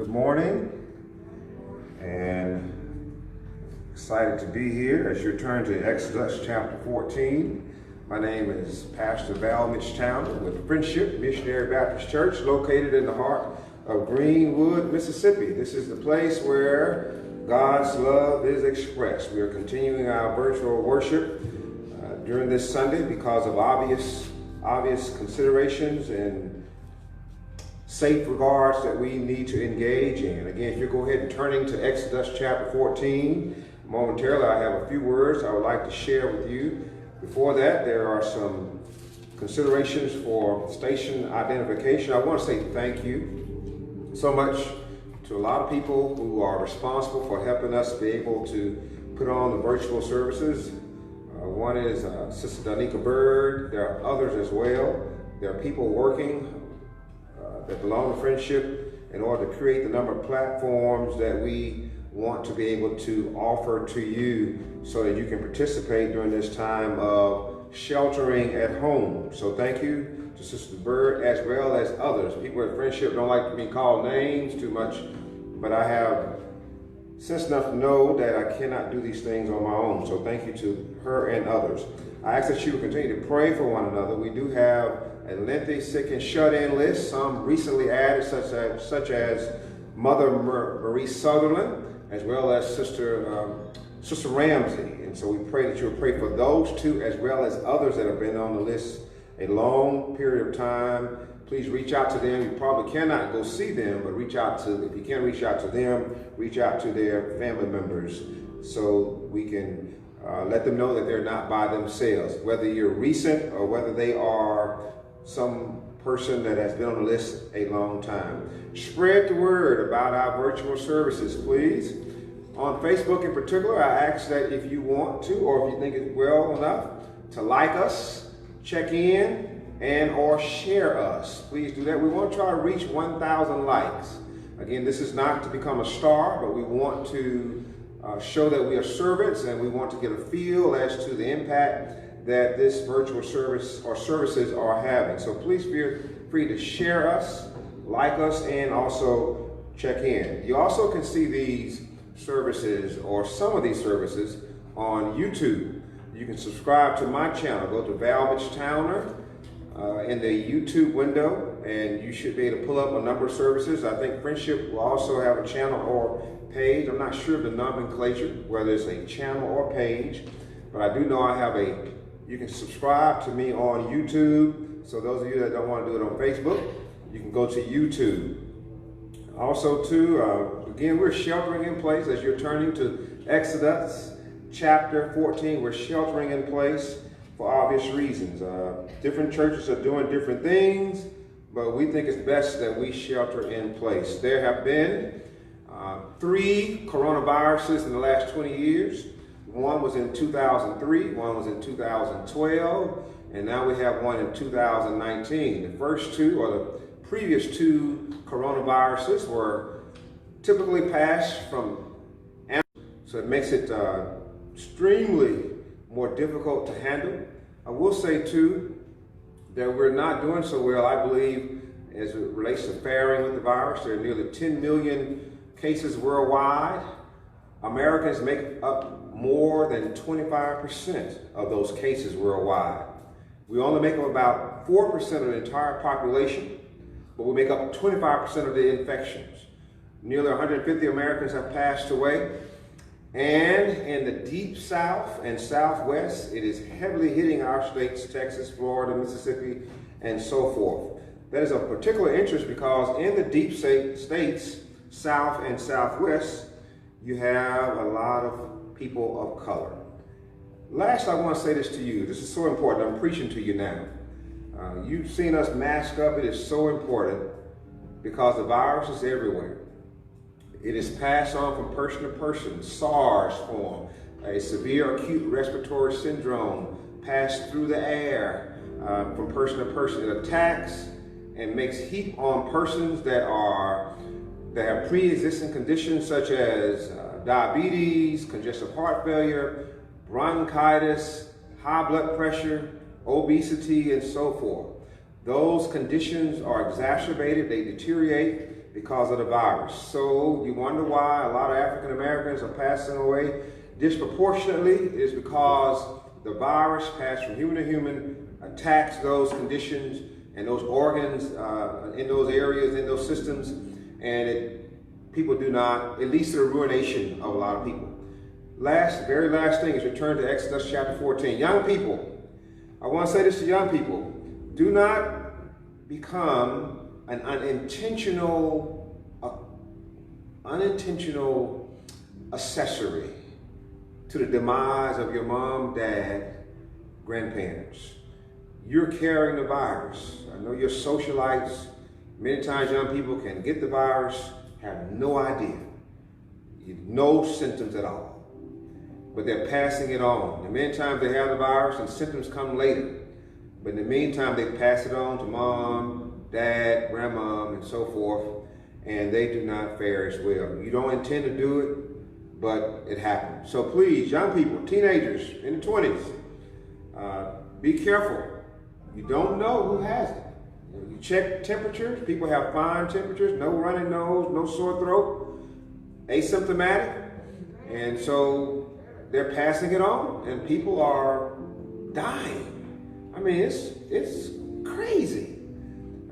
Good morning, and excited to be here as you turn to Exodus chapter 14. My name is Pastor Valmadge with Friendship Missionary Baptist Church, located in the heart of Greenwood, Mississippi. This is the place where God's love is expressed. We are continuing our virtual worship during this Sunday because of obvious considerations and safe regards that we need to engage in. Again, if you go ahead and turning to Exodus chapter 14, momentarily I have a few words I would like to share with you. Before that, there are some considerations for station identification. I want to say thank you so much to a lot of people who are responsible for helping us be able to put on the virtual services. One is Sister Danica Bird. There are others as well. There are people working that belong to Friendship in order to create the number of platforms that we want to be able to offer to you so that you can participate during this time of sheltering at home. So thank you to Sister Bird as well as others. People at Friendship don't like to be called names too much, but I have sense enough to know that I cannot do these things on my own. So thank you to her and others. I ask that you will continue to pray for one another. We do have a lengthy sick and shut-in list, some recently added, such as Mother Marie Sutherland, as well as Sister Ramsey. And so we pray that you'll pray for those two as well as others that have been on the list a long period of time. Please reach out to them. You probably cannot go see them, but if you can reach out to them, reach out to their family members so we can let them know that they're not by themselves, whether you're recent or whether they are some person that has been on the list a long time. Spread the word about our virtual services, please. On Facebook in particular, I ask that if you want to, or if you think it's well enough, to like us, check in, and or share us. Please do that. We want to try to reach 1,000 likes. Again, this is not to become a star, but we want to show that we are servants, and we want to get a feel as to the impact that this virtual service or services are having. So please feel free to share us, like us, and also check in. You also can see these services or some of these services on YouTube. You can subscribe to my channel. Go to Valmadge in the YouTube window, and you should be able to pull up a number of services. I think Friendship will also have a channel or page. I'm not sure of the nomenclature, whether it's a channel or page, but I do know I have you can subscribe to me on YouTube. So those of you that don't want to do it on Facebook, you can go to YouTube. Also too, again, we're sheltering in place as you're turning to Exodus chapter 14. We're sheltering in place for obvious reasons. Different churches are doing different things, but we think it's best that we shelter in place. There have been 3 coronaviruses in the last 20 years. One was in 2003, one was in 2012, and now we have one in 2019. The first two, or the previous 2 coronaviruses, were typically passed from animals, so it makes it extremely more difficult to handle. I will say too that we're not doing so well, I believe, as it relates to faring with the virus. There are nearly 10 million cases worldwide. Americans make up more than 25% of those cases worldwide. We only make up about 4% of the entire population, but we make up 25% of the infections. Nearly 150 Americans have passed away. And in the deep south and southwest, it is heavily hitting our states, Texas, Florida, Mississippi, and so forth. That is of particular interest because in the deep states, south and southwest, you have a lot of people of color. Last, I want to say this to you. This is so important. I'm preaching to you now. You've seen us mask up. It is so important because the virus is everywhere. It is passed on from person to person. SARS form, a severe acute respiratory syndrome, passed through the air from person to person. It attacks and makes heat on persons that have pre-existing conditions such as diabetes, congestive heart failure, bronchitis, high blood pressure, obesity, and so forth. Those conditions are exacerbated, they deteriorate because of the virus. So you wonder why a lot of African Americans are passing away disproportionately. It is because the virus passed from human to human, attacks those conditions and those organs in those areas, in those systems, and people do not, it leads to the ruination of a lot of people. Very last thing is return to Exodus chapter 14. Young people, I want to say this to young people. Do not become an unintentional accessory to the demise of your mom, dad, grandparents. You're carrying the virus. I know you're socialites. Many times young people can get the virus, have no idea, no symptoms at all, but they're passing it on. And many times they have the virus and symptoms come later. But in the meantime, they pass it on to mom, dad, grandmom, and so forth, and they do not fare as well. You don't intend to do it, but it happens. So please, young people, teenagers in the 20s, be careful. You don't know who has it. You check temperatures. People have fine temperatures, no running nose, no sore throat, asymptomatic, and so they're passing it on, and people are dying. I mean, it's crazy.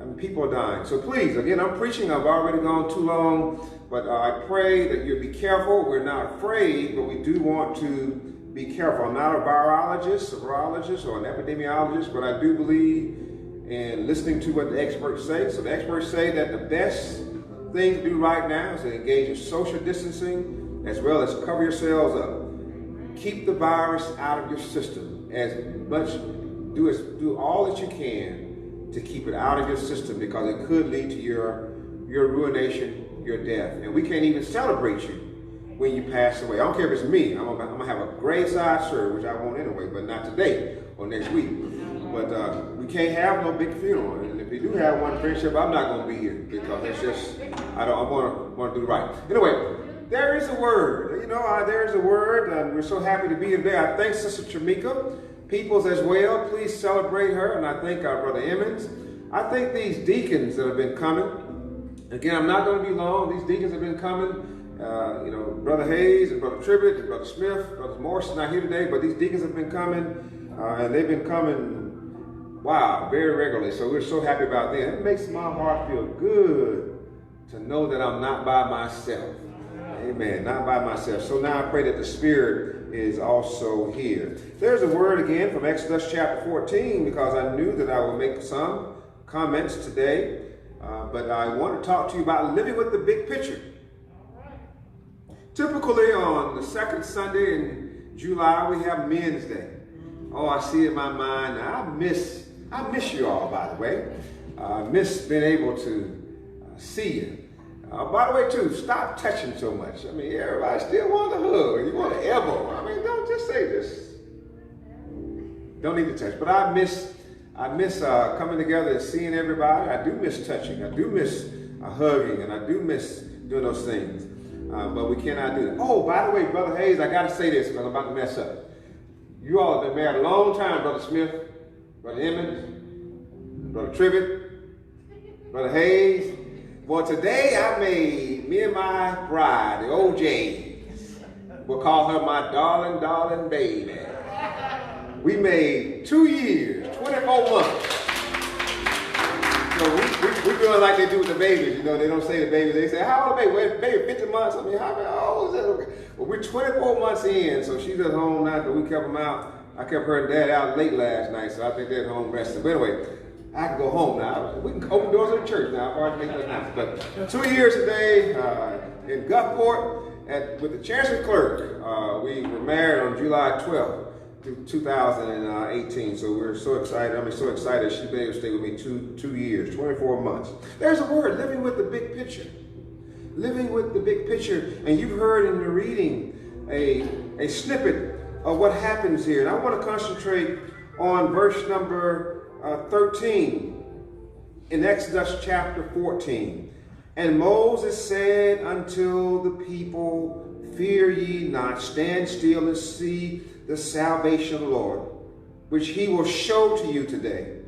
I mean, people are dying. So please, again, I'm preaching. I've already gone too long, but I pray that you'll be careful. We're not afraid, but we do want to be careful. I'm not a virologist, or an epidemiologist, but I do believe in listening to what the experts say. So the experts say that the best thing to do right now is to engage in social distancing, as well as cover yourselves up. Keep the virus out of your system as much. Do all that you can to keep it out of your system, because it could lead to your ruination, your death. And we can't even celebrate you when you pass away. I don't care if it's me. I'm gonna have a graveside service, which I won't anyway, but not today or next week. But we can't have no big funeral. And if we do have one, friendship, I'm not gonna be here, because it's just, I want to do right. Anyway, there is a word. There is a word, and we're so happy to be here today. I thank Sister Tramika Peoples as well. Please celebrate her, and I thank our Brother Emmons. I thank these deacons that have been coming. Again, I'm not going to be long. These deacons have been coming. Brother Hayes and Brother Tribbett and Brother Smith, Brother Morris is not here today, but these deacons have been coming, and they've been coming, very regularly. So we're so happy about that. It makes my heart feel good to know that I'm not by myself. Amen, not by myself. So now I pray that the Spirit is also here. There's a word again from Exodus chapter 14, because I knew that I would make some comments today, but I want to talk to you about living with the big picture. Typically on the second Sunday in July, we have Men's Day. Oh, I see in my mind. I miss you all, by the way. I miss being able to see you. By the way, too, stop touching so much. I mean, everybody still wants a hug. You want an elbow. I mean, don't just say this. Don't need to touch. But I miss coming together and seeing everybody. I do miss touching. I do miss hugging, and I do miss doing those things. But we cannot do that. Oh, by the way, Brother Hayes, I got to say this because I'm about to mess up. You all have been married a long time, Brother Smith, Brother Emmons, Brother Tribbett, Brother Hayes. Well, today me and my bride, the OJs, we'll call her my darling, darling baby. We made 2 years, 24 months. We're doing like they do with the babies. They don't say the baby. They say, how old are the baby? Well, baby, 50 months. I mean, how old is that? Okay. Well, we're 24 months in, so she's at home now, but we kept them out. I kept her and Dad out late last night, so I think they're at home resting. But anyway, I can go home now. We can open doors of the church now. I've already made that announcement. But 2 years today in Gulfport with the Chancellor Clerk. We were married on July 12th. 2018, so we're so excited. I'm so excited she's been able to stay with me two years, 24 months. There's a word, living with the big picture. Living with the big picture. And you've heard in the reading a snippet of what happens here. And I want to concentrate on verse number 13 in Exodus chapter 14. And Moses said unto the people, fear ye not, stand still and see the salvation of the Lord, which he will show to you today.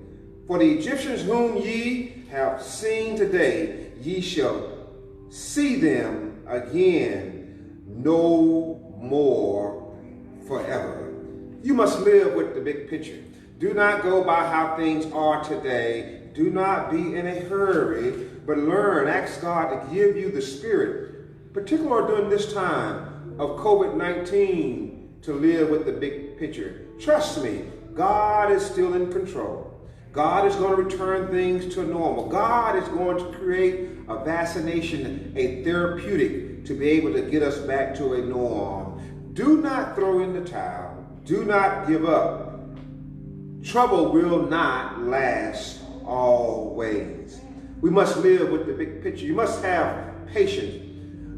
For the Egyptians whom ye have seen today, ye shall see them again no more forever. You must live with the big picture. Do not go by how things are today. Do not be in a hurry, but learn, ask God to give you the spirit, particularly during this time of COVID-19, to live with the big picture. Trust me, God is still in control. God is going to return things to normal. God is going to create a vaccination, a therapeutic, to be able to get us back to a norm. Do not throw in the towel. Do not give up. Trouble will not last always. We must live with the big picture. You must have patience.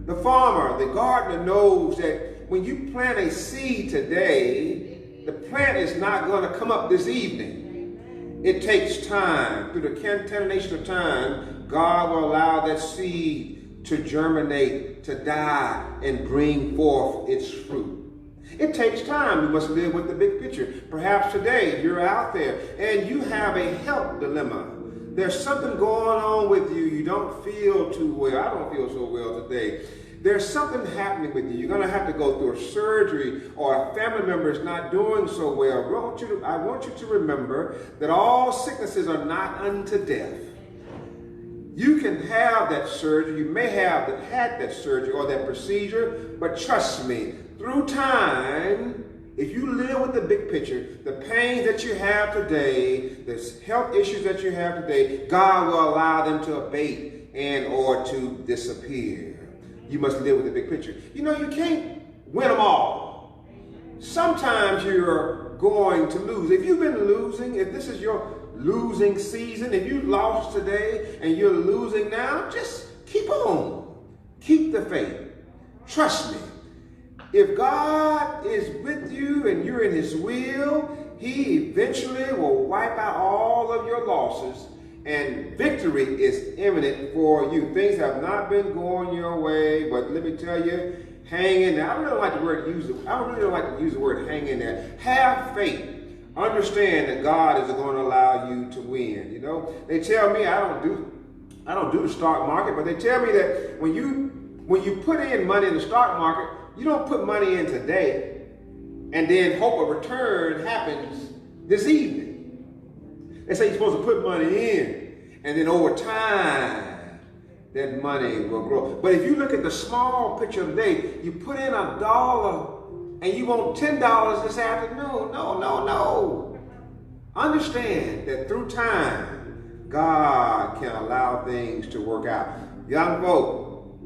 The farmer, the gardener knows that when you plant a seed today, the plant is not going to come up this evening. It takes time. Through the contamination of time, God will allow that seed to germinate, to die, and bring forth its fruit. It takes time. You must live with the big picture. Perhaps today you're out there and you have a health dilemma. There's something going on with you. You don't feel too well. I don't feel so well today. There's something happening with you. You're going to have to go through a surgery, or a family member is not doing so well. I want you to remember that all sicknesses are not unto death. You can have that surgery. You may have had that surgery or that procedure, but trust me, through time, if you live with the big picture, the pains that you have today, the health issues that you have today, God will allow them to abate and or to disappear. You must live with the big picture. You know, you can't win them all. Sometimes you're going to lose. If you've been losing, if this is your losing season, if you lost today and you're losing now, just keep on. Keep the faith. Trust me. If God is with you and you're in his will, he eventually will wipe out all of your losses, and victory is imminent for you. Things have not been going your way, but let me tell you, hang in there. I don't really like to use the word hang in there. Have faith. Understand that God is going to allow you to win. You know, they tell me I don't do the stock market, but they tell me that when you put in money in the stock market, you don't put money in today and then hope a return happens this evening. They say you're supposed to put money in, and then over time, that money will grow. But if you look at the small picture of the day, you put in $1 and you want $10 this afternoon. No. Understand that through time, God can allow things to work out. Young folk,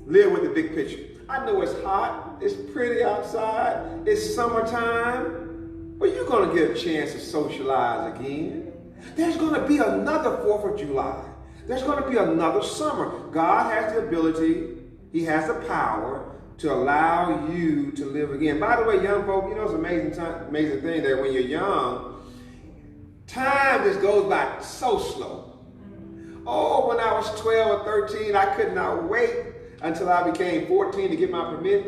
live with the big picture. I know it's hot, it's pretty outside, it's summertime, but you're going to get a chance to socialize again. There's going to be another 4th of July. There's going to be another summer. God has the ability, he has the power to allow you to live again. By the way, young folk, you know, it's an amazing thing that when you're young, time just goes by so slow. Oh, when I was 12 or 13, I could not wait until I became 14 to get my permit.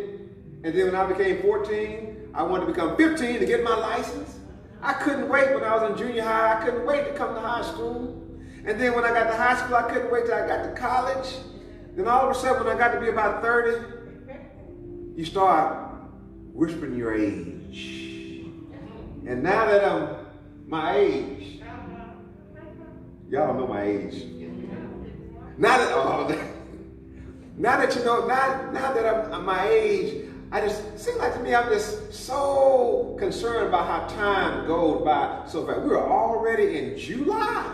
And then when I became 14, I wanted to become 15 to get my license. I couldn't wait when I was in junior high. I couldn't wait to come to high school. And then when I got to high school, I couldn't wait till I got to college. Then all of a sudden, when I got to be about 30, you start whispering your age. And now that I'm my age, y'all don't know my age. Now that I'm my age, I just seems like to me I'm just so concerned about how time goes by so fast. We're already in July,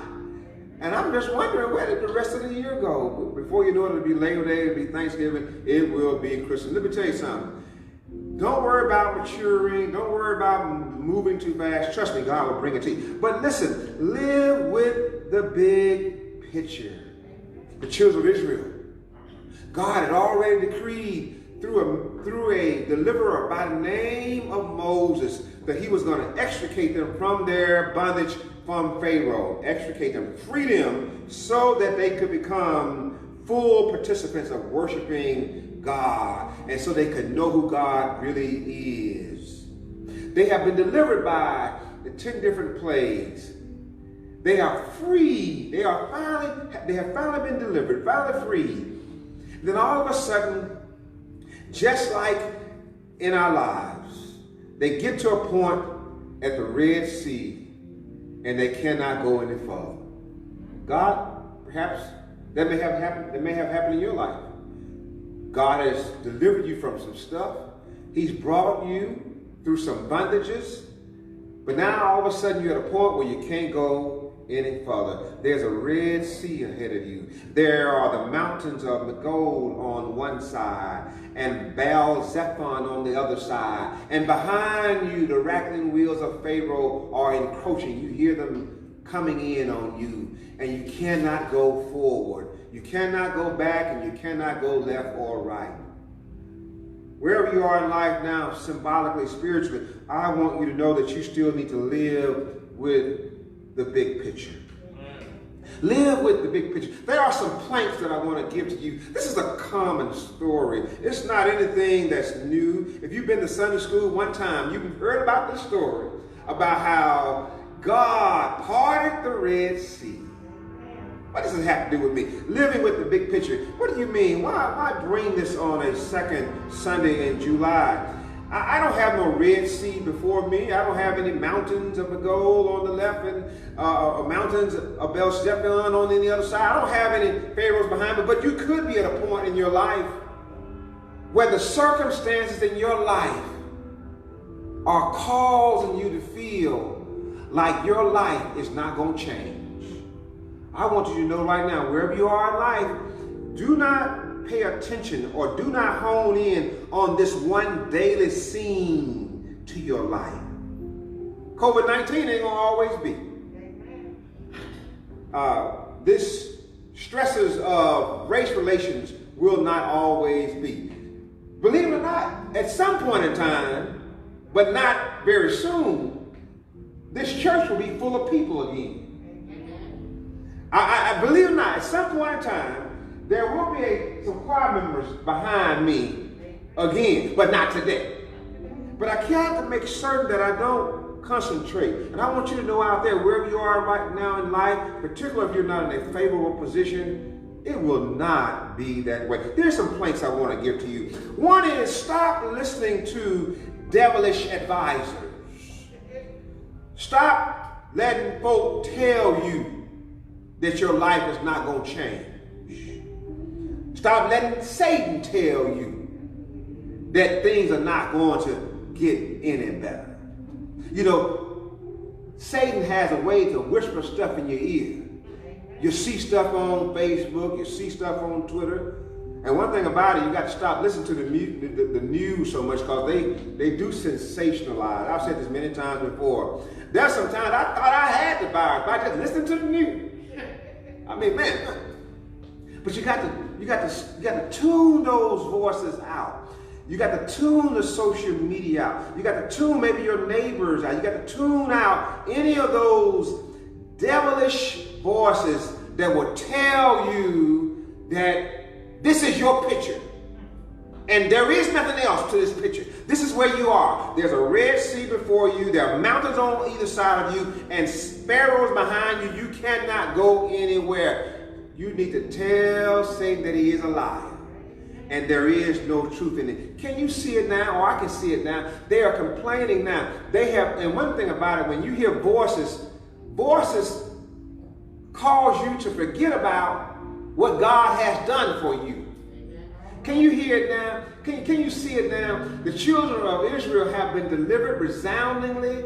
and I'm just wondering where did the rest of the year go? Before you know it, it'll be Labor Day, it'll be Thanksgiving, it will be Christmas. Let me tell you something. Don't worry about maturing. Don't worry about moving too fast. Trust me, God will bring it to you. But listen, live with the big picture. The children of Israel, God had already decreed through a deliverer by the name of Moses that he was going to extricate them from their bondage from Pharaoh, extricate them, free them so that they could become full participants of worshiping God, and so they could know who God really is. They have been delivered by the 10 different plagues. They are free. They have finally been delivered, finally free. Then all of a sudden, just like in our lives, they get to a point at the Red Sea and they cannot go any further. God, perhaps that may have happened in your life. God has delivered you from some stuff. He's brought you through some bondages. But now all of a sudden you're at a point where you can't go any further. There's a Red Sea ahead of you. There are the mountains of the gold on one side and Baal Zephon on the other side. And behind you, the rattling wheels of Pharaoh are encroaching. You hear them coming in on you, and you cannot go forward. You cannot go back, and you cannot go left or right. Wherever you are in life now, symbolically, spiritually, I want you to know that you still need to live with the big picture. Live with the big picture. There are some planks that I want to give to you. This is a common story. It's not anything that's new. If you've been to Sunday school one time, you've heard about this story about how God parted the Red Sea. What does it have to do with me? Living with the big picture. What do you mean? Why bring this on a second Sunday in July? I don't have no Red Sea before me. I don't have any mountains of the gold on the left and mountains of Baal Zephon on the other side. I don't have any pharaohs behind me. But you could be at a point in your life where the circumstances in your life are causing you to feel like your life is not going to change. I want you to know right now, wherever you are in life, do not pay attention or do not hone in on this one daily scene to your life. COVID-19 ain't going to always be. This stresses of race relations will not always be. Believe it or not, at some point in time, but not very soon, this church will be full of people again. I believe it or not, at some point in time, there will be some choir members behind me again, but not today. But I have to make certain that I don't concentrate. And I want you to know out there, wherever you are right now in life, particularly if you're not in a favorable position, it will not be that way. There's some planks I want to give to you. One is, stop listening to devilish advisors. Stop letting folk tell you that your life is not going to change. Stop letting Satan tell you that things are not going to get any better. You know, Satan has a way to whisper stuff in your ear. You see stuff on Facebook, you see stuff on Twitter. And one thing about it, you got to stop listening to the news so much, because they do sensationalize. I've said this many times before. There's some times I thought I had the virus by just listening to the news. I mean, man, but you got to tune those voices out. You got to tune the social media out. You got to tune maybe your neighbors out. You got to tune out any of those devilish voices that will tell you that this is your picture. And there is nothing else to this picture. This is where you are. There's a Red Sea before you. There are mountains on either side of you and sparrows behind you. You cannot go anywhere. You need to tell Satan that he is a liar. And there is no truth in it. Can you see it now? Or I can see it now. They are complaining now. They have, and one thing about it, when you hear voices cause you to forget about what God has done for you. Can you hear it now? Can you see it now? The children of Israel have been delivered resoundingly,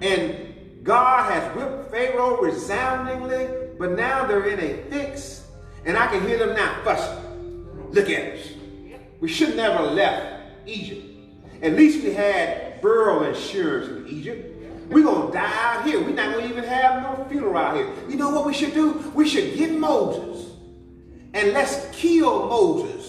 and God has whipped Pharaoh resoundingly, but now they're in a fix, and I can hear them now fussing. Look at us. We should never have left Egypt. At least we had burial insurance in Egypt. We're going to die out here. We're not going to even have no funeral out here. You know what we should do? We should get Moses, and let's kill Moses.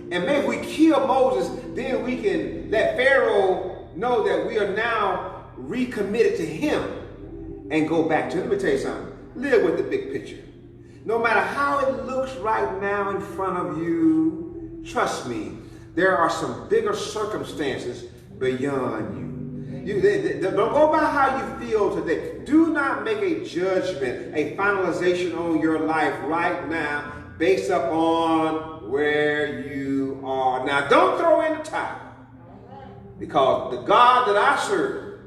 And maybe we kill Moses, then we can let Pharaoh know that we are now recommitted to him and go back to him. Let me tell you something. Live with the big picture. No matter how it looks right now in front of you, trust me, there are some bigger circumstances beyond you. Don't go by how you feel today. Do not make a judgment, a finalization on your life right now based upon where you are. Now, don't throw in the towel, because the God that I serve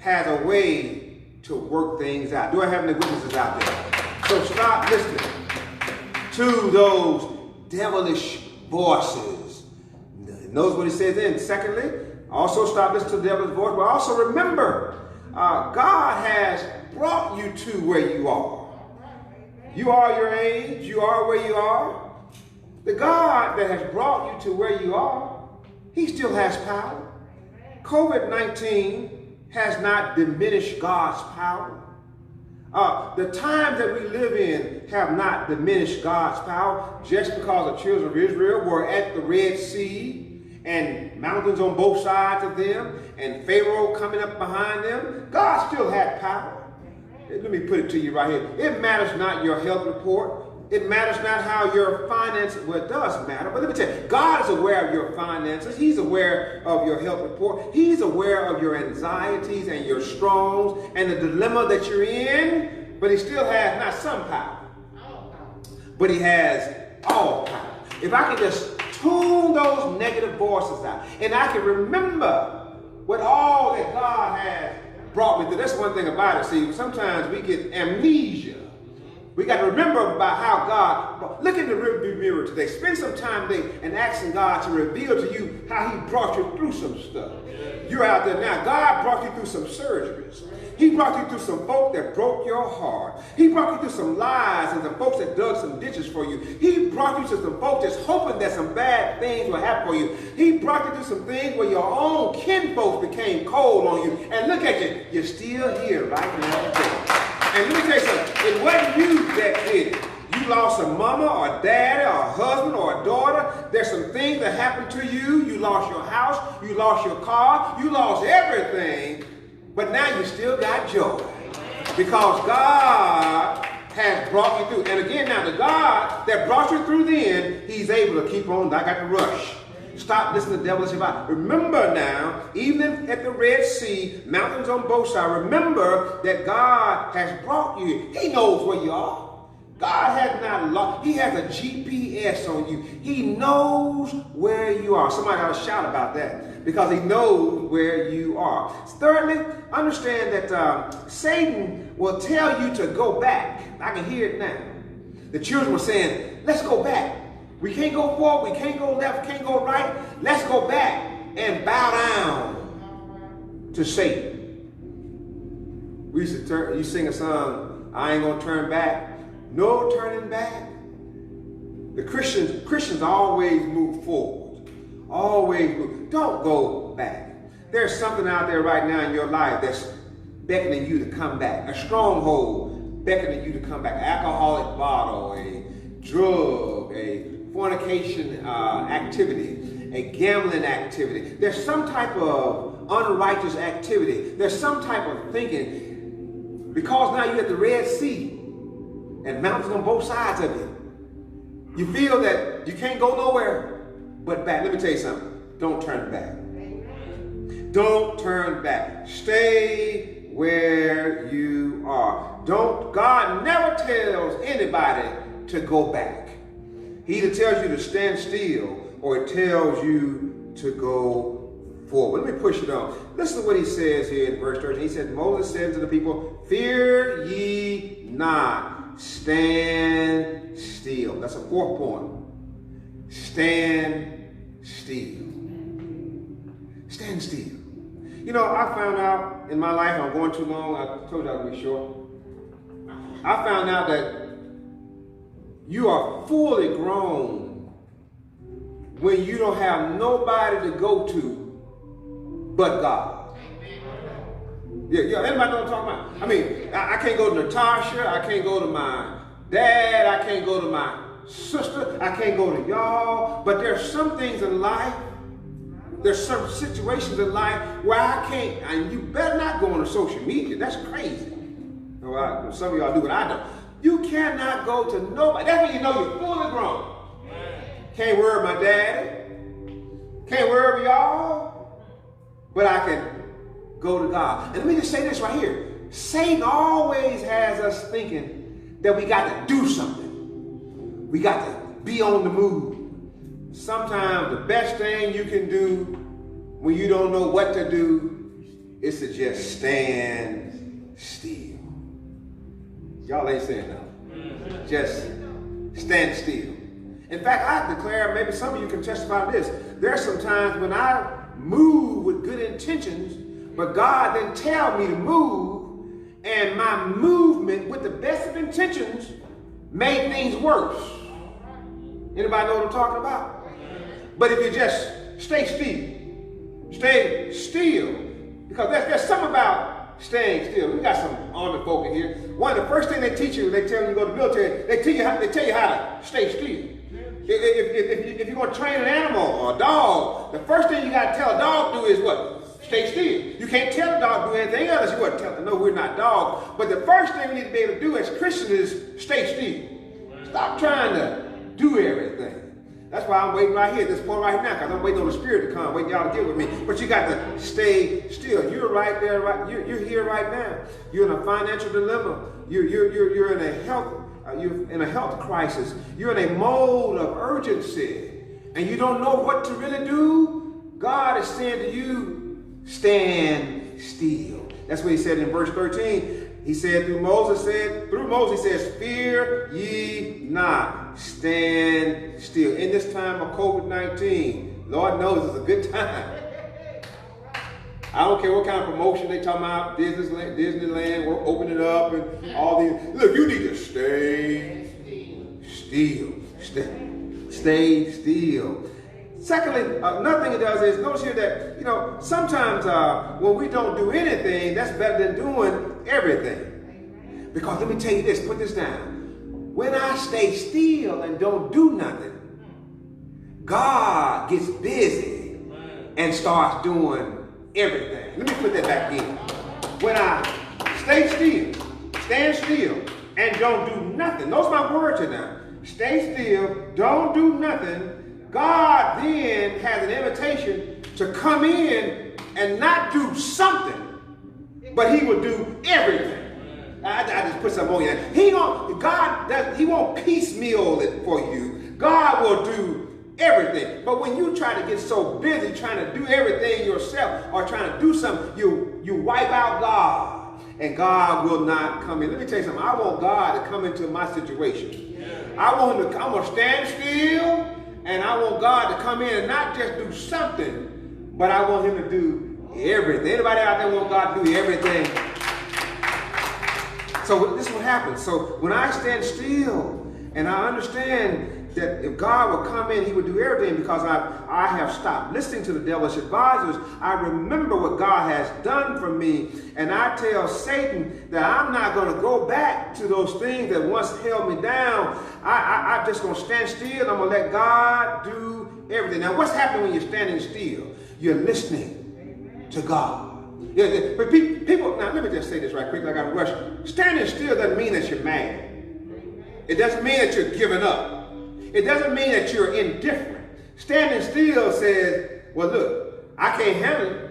has a way to work things out. Do I have any witnesses out there? So stop listening to those devilish voices. Notice what he says then. Secondly, also stop listening to the devil's voice, but also remember, God has brought you to where you are. You are your age. You are where you are. The God that has brought you to where you are, he still has power. COVID-19 has not diminished God's power. The times that we live in have not diminished God's power. Just because the children of Israel were at the Red Sea and mountains on both sides of them and Pharaoh coming up behind them, God still had power. Let me put it to you right here. It matters not your health report. It matters not how your finances, well, it does matter, but let me tell you, God is aware of your finances. He's aware of your health report. He's aware of your anxieties and your strongs and the dilemma that you're in, but he still has not some power, but he has all power. If I can just tune those negative voices out, and I can remember what all that God has brought me through. That's one thing about it. See, sometimes we get amnesia. We got to remember about how God, look in the rearview mirror today. Spend some time today and asking God to reveal to you how he brought you through some stuff. You're out there now. God brought you through some surgeries. He brought you through some folk that broke your heart. He brought you through some lies and some folks that dug some ditches for you. He brought you to some folks that's hoping that some bad things will happen for you. He brought you through some things where your own kin folks became cold on you. And look at you. You're still here right now today. And let me tell you something, it wasn't you that did it. You lost a mama or a daddy or a husband or a daughter. There's some things that happened to you. You lost your house, you lost your car, you lost everything, but now you still got joy. Because God has brought you through. And again, now the God that brought you through then, he's able to keep on. I got to rush. Stop listening to devilish advice. Remember now, even at the Red Sea, mountains on both sides, remember that God has brought you. He knows where you are. God has not lost. He has a GPS on you. He knows where you are. Somebody ought to shout about that, because he knows where you are. Thirdly, understand that Satan will tell you to go back. I can hear it now. The children were saying, let's go back. We can't go forward, we can't go left, can't go right. Let's go back and bow down to Satan. We used to you sing a song, I ain't gonna turn back. No turning back. The Christians always move forward. Always move. Don't go back. There's something out there right now in your life that's beckoning you to come back. A stronghold beckoning you to come back. An alcoholic bottle, a drug, a fornication activity, a gambling activity. There's some type of unrighteous activity. There's some type of thinking, because now you're at the Red Sea and mountains on both sides of you. You feel that you can't go nowhere but back. Let me tell you something. Don't turn back. Don't turn back. Stay where you are. God never tells anybody to go back. He either tells you to stand still or it tells you to go forward. Let me push it on. Listen to what he says here in verse 13. He said, Moses said to the people, fear ye not, stand still. That's a fourth point. Stand still. Stand still. You know, I found out in my life, I'm going too long, I told you I would be short. I found out that you are fully grown when you don't have nobody to go to but God. Yeah, anybody know what I'm talking about? I mean, I can't go to Natasha, I can't go to my dad, I can't go to my sister, I can't go to y'all, but there's some things in life, there's some situations in life where I can't, and you better not go on to social media, that's crazy. Well, some of y'all do, but I don't. You cannot go to nobody. That's when you know you're fully grown. Can't worry about my daddy. Can't worry about y'all. But I can go to God. And let me just say this right here. Satan always has us thinking that we got to do something. We got to be on the move. sometimes the best thing you can do when you don't know what to do is to just stand still. Y'all ain't saying nothing. Just stand still. In fact, I declare, maybe some of you can testify to this. There are some times when I move with good intentions, but God didn't tell me to move, and my movement with the best of intentions made things worse. Anybody know what I'm talking about? But if you just stay still, because there's something about staying still. We got some army folk in here. One of the first things they teach you, they tell you to go to the military, they tell you how to stay still. If you're going to train an animal or a dog, the first thing you got to tell a dog to do is what? Stay still. You can't tell a dog to do anything else. You want to tell them, no, we're not dogs. But the first thing we need to be able to do as Christians is stay still. Stop trying to do everything. That's why I'm waiting right here at this point right now, because I'm waiting on the Spirit to come, waiting y'all to get with me. But you got to stay still. You're right there, right? You're here right now. You're in a financial dilemma. You're in a health. You're in a health crisis. You're in a mode of urgency, and you don't know what to really do. God is saying to you, stand still. That's what he said in verse 13. He said through Moses, he says, fear ye not, stand still. In this time of COVID-19, Lord knows it's a good time. I don't care what kind of promotion they talking about, Disneyland, we're opening it up and all these. Look, you need to stay still. Stay still. Secondly, another thing it does is, notice here that, sometimes when we don't do anything, that's better than doing everything. Because let me tell you this, put this down. When I stay still and don't do nothing, God gets busy and starts doing everything. Let me put that back in. When I stand still, and don't do nothing. Those are my words here now. Stay still, don't do nothing. God then has an invitation to come in and not do something, but he will do everything. I just put something on you. He won't piecemeal it for you. God will do everything. But when you try to get so busy trying to do everything yourself or trying to do something, you wipe out God, and God will not come in. Let me tell you something. I want God to come into my situation. I want him to. I'm gonna stand still, and I want God to come in and not just do something, but I want him to do everything. Anybody out there want God to do everything? So this is what happens. So when I stand still and I understand that if God will come in, he would do everything, because I have stopped listening to the devil's advisors. I remember what God has done for me, and I tell Satan that I'm not going to go back to those things that once held me down. I'm just going to stand still. I'm going to let God do everything. Now, what's happening when you're standing still? You're listening to God. Yeah, but people, now let me just say this right quick, I got to rush. Standing still doesn't mean that you're mad. It doesn't mean that you're giving up. It doesn't mean that you're indifferent. Standing still says, well, look, I can't handle it,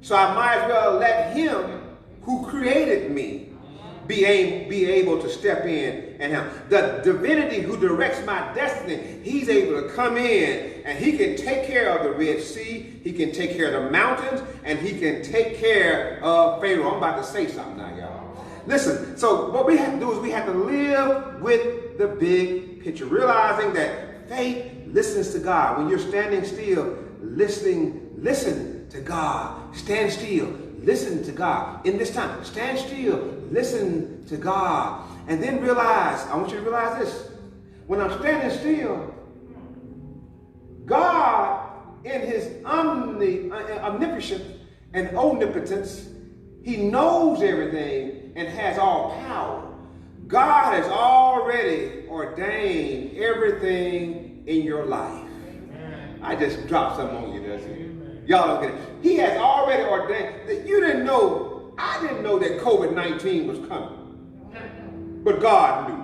so I might as well let him who created me be able to step in and help. The divinity who directs my destiny, he's able to come in and he can take care of the Red Sea, he can take care of the mountains, and he can take care of Pharaoh. I'm about to say something now, y'all. Listen, so what we have to do is we have to live with the big picture, realizing that faith listens to God. When you're standing still, listen to God. Stand still, listen to God. In this time, stand still, listen to God. And then realize, I want you to realize this. When I'm standing still, God, in his omniscience and omnipotence, he knows everything and has all power. God has already ordained everything in your life. I just dropped something on you, doesn't it? Y'all don't get it. He has already ordained that you didn't know. I didn't know that COVID-19 was coming, but God knew.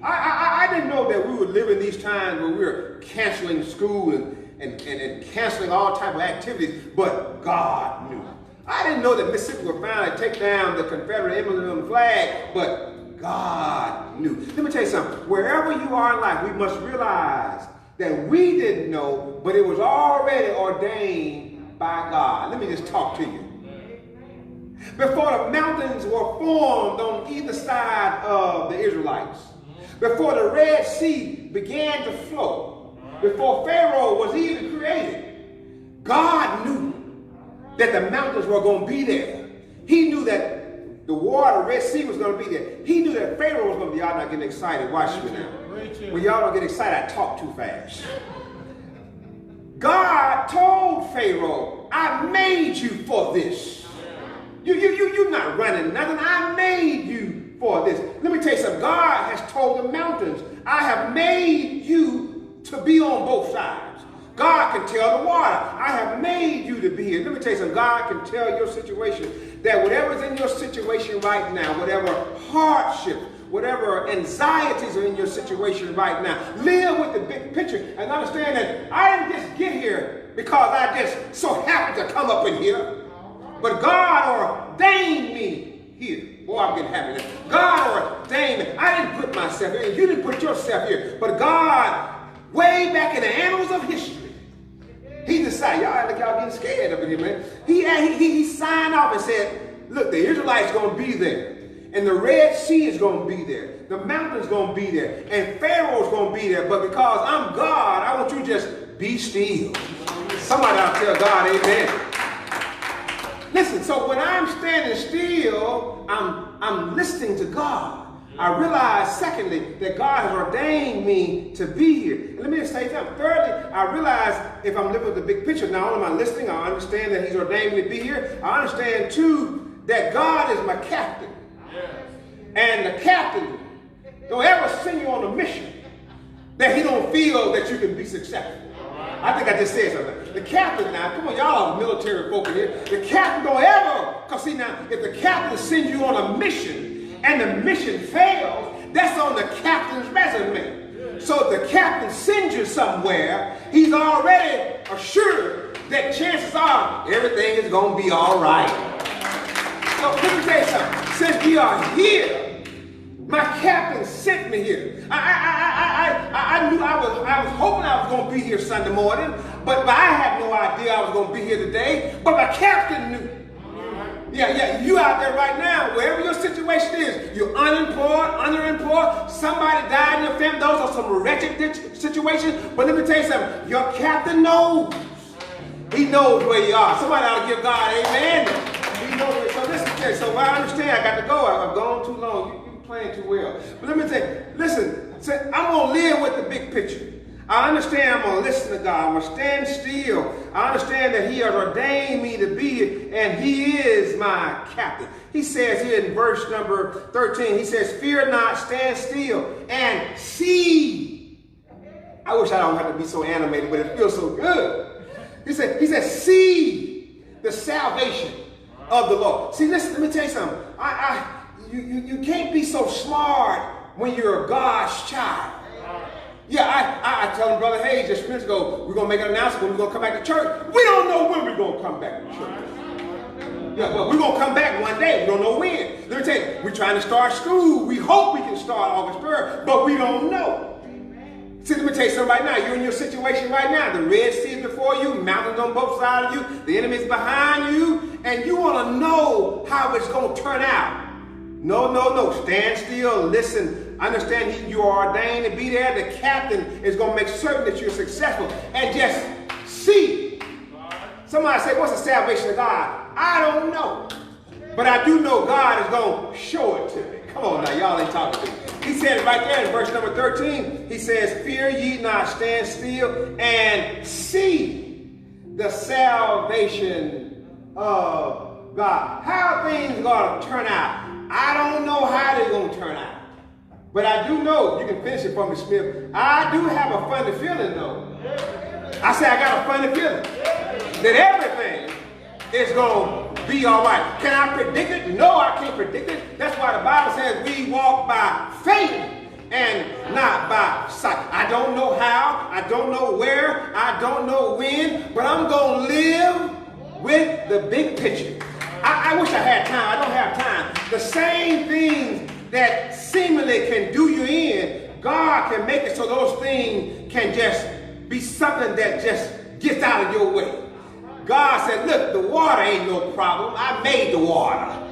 I didn't know that we would live in these times where we were canceling school and canceling all type of activities, but God knew. I didn't know that Mississippi would finally take down the Confederate emblem on the flag, but God knew. Let me tell you something. Wherever you are in life, we must realize that we didn't know, but it was already ordained by God. Let me just talk to you. Before the mountains were formed on either side of the Israelites, before the Red Sea began to flow, before Pharaoh was even created, God knew that the mountains were going to be there. He knew that the water, Red Sea, was going to be there. He knew that Pharaoh was going to be. Y'all not getting excited. Watch me now. When y'all don't get excited, I talk too fast. God told Pharaoh, I made you for this. You're not running nothing. I made you for this. Let me tell you something. God has told the mountains, I have made you to be on both sides. God can tell the water, I have made you to be here. Let me tell you something. God can tell your situation that whatever's in your situation right now, whatever hardship, whatever anxieties are in your situation right now, live with the big picture and understand that I didn't just get here because I just so happened to come up in here. But God ordained me here. Boy, I'm getting happy now. God ordained me. I didn't put myself here. You didn't put yourself here. But God, way back in the annals of history, he decided, y'all getting scared up in here, man. He signed off and said, look, the Israelites going to be there. And the Red Sea is going to be there. The mountain's going to be there. And Pharaoh's going to be there. But because I'm God, I want you to just be still. Somebody ought to tell God, amen. Listen, so when I'm standing still, I'm listening to God. I realize, secondly, that God has ordained me to be here. And let me just say something. Thirdly, I realize if I'm living with the big picture, not only am I listening, I understand that he's ordained me to be here. I understand, too, that God is my captain. And the captain don't ever send you on a mission that he don't feel that you can be successful. I think I just said something. The captain now, come on, y'all are military folk in here. The captain don't ever, because see now, if the captain sends you on a mission and the mission fails, that's on the captain's resume. So if the captain sends you somewhere, he's already assured that chances are everything is going to be all right. So let me tell you something. Since we are here, my captain sent me here. I knew I was hoping I was going to be here Sunday morning, but I had no idea I was going to be here today. But my captain knew. Yeah, you out there right now, wherever your situation is, you're unemployed, underemployed, somebody died in your family, those are some wretched situations. But let me tell you something, your captain knows. He knows where you are. Somebody ought to give God amen. He knows where. So listen, so I understand I got to go. I've gone too long. You're playing too well. But let me tell you, listen, I'm going to live with the big picture. I understand I'm going to listen to God. I'm going to stand still. I understand that he has ordained me to be, and he is my captain. He says here in verse number 13, he says, fear not, stand still, and see. I wish I don't have to be so animated, but it feels so good. He said, see the salvation of the Lord. See, listen, let me tell you something. You can't be so smart when you're God's child. Yeah, I tell him, Brother Hayes, just minutes ago, we're going to make an announcement when we're going to come back to church. We don't know when we're going to come back to church. Yeah, but we're going to come back one day. We don't know when. Let me tell you, we're trying to start school. We hope we can start August 3rd, but we don't know. See, let me tell you something right now. You're in your situation right now. The Red Sea is before you, mountains on both sides of you, the enemy's behind you, and you want to know how it's going to turn out. No. Stand still, listen. Understand you are ordained to be there. The captain is going to make certain that you're successful. And just see. Somebody say, what's the salvation of God? I don't know. But I do know God is going to show it to me. Come on now, y'all ain't talking to me. He said it right there in verse number 13. He says, fear ye not, stand still, and see the salvation of God. How are things going to turn out? I don't know how they're going to turn out. But I do know, you can finish it for me, Smith. I do have a funny feeling, though. I say I got a funny feeling that everything is going to be all right. Can I predict it? No, I can't predict it. That's why the Bible says we walk by faith and not by sight. I don't know how, I don't know where, I don't know when, but I'm going to live with the big picture. I wish I had time. I don't have time. The same things that seemingly can do you in, God can make it so those things can just be something that just gets out of your way. God said, look, the water ain't no problem. I made the water.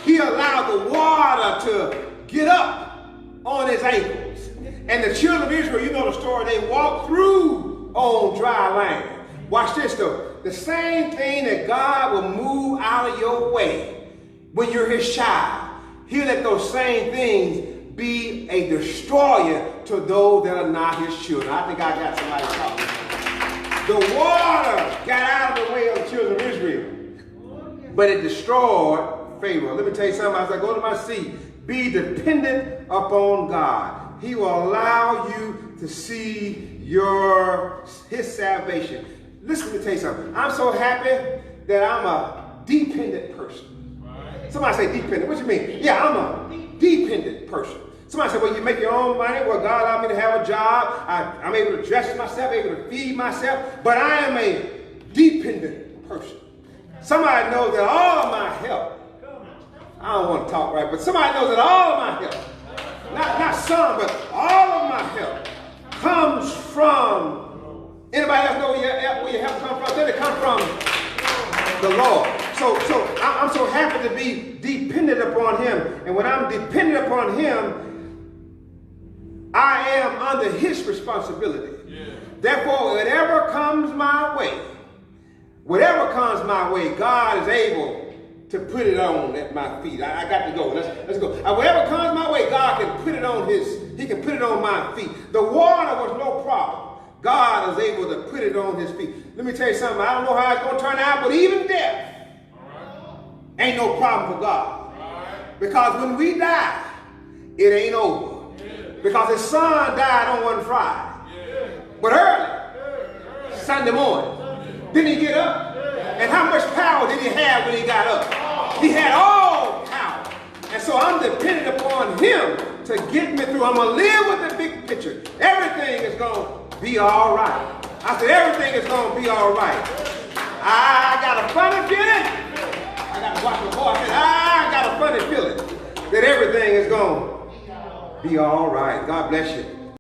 He allowed the water to get up on his ankles. And the children of Israel, you know the story, they walked through on dry land. Watch this though. The same thing that God will move out of your way when you're his child. He'll let those same things be a destroyer to those that are not his children. I think I got somebody talking. The water got out of the way of the children of Israel, but it destroyed Pharaoh. Let me tell you something. As I go to my seat, be dependent upon God. He will allow you to see his salvation. Listen, let me tell you something. I'm so happy that I'm a dependent person. Somebody say dependent. What you mean? Yeah, I'm a dependent person. Somebody said, well, you make your own money. Well, God allowed me to have a job. I'm able to dress myself, able to feed myself. But I am a dependent person. Somebody knows that all of my help, I don't want to talk right, but somebody knows that all of my help, not some, but all of my help comes from, anybody else know where your help comes from? Does it come from the Lord? So I'm so happy to be dependent upon him. And when I'm dependent upon him, I am under his responsibility. Yeah. Therefore, whatever comes my way, God is able to put it on at my feet. I got to go. Let's go. Whatever comes my way, God can put it on he can put it on my feet. The water was no problem. God is able to put it on his feet. Let me tell you something. I don't know how it's going to turn out, but even death ain't no problem for God. Because when we die, it ain't over. Because his son died on one Friday. But early, Sunday morning, didn't he get up? And how much power did he have when he got up? He had all power. And so I'm dependent upon him to get me through. I'm going to live with the big picture. Everything is going to be all right. I said everything is going to be all right. I got a funny feeling. I got to watch my boy. I said, I got a funny feeling that everything is going to be all right. God bless you.